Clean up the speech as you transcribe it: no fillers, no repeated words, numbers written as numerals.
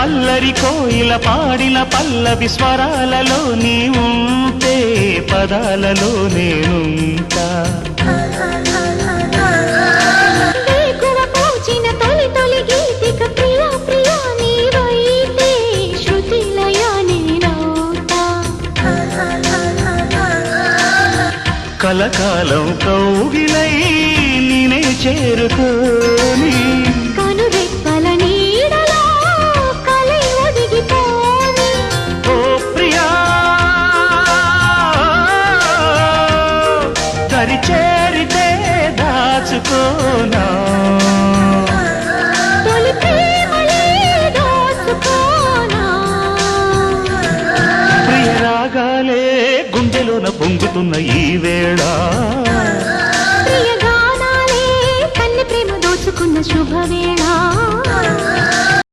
అల్లరి కోయిల పాడిన పల్లవి స్వరాలలో నీ ఉంటే పదాలలో నేనుంటా కలకాలం కౌగిలై నేనే చేరుకోని కనురెప్పల నీడలో కలై ఒదిగిపోని ఓ ప్రియా దరి చేరితే దాచుకోనా తొలి ప్రేమలే దోచుకోనా ప్రియ రాగాలే గుండెలోన పొంగుతున్న ఈ వేళ ప్రియ గానాలే కన్నె ప్రేమ దోచుకున్న శుభవేళ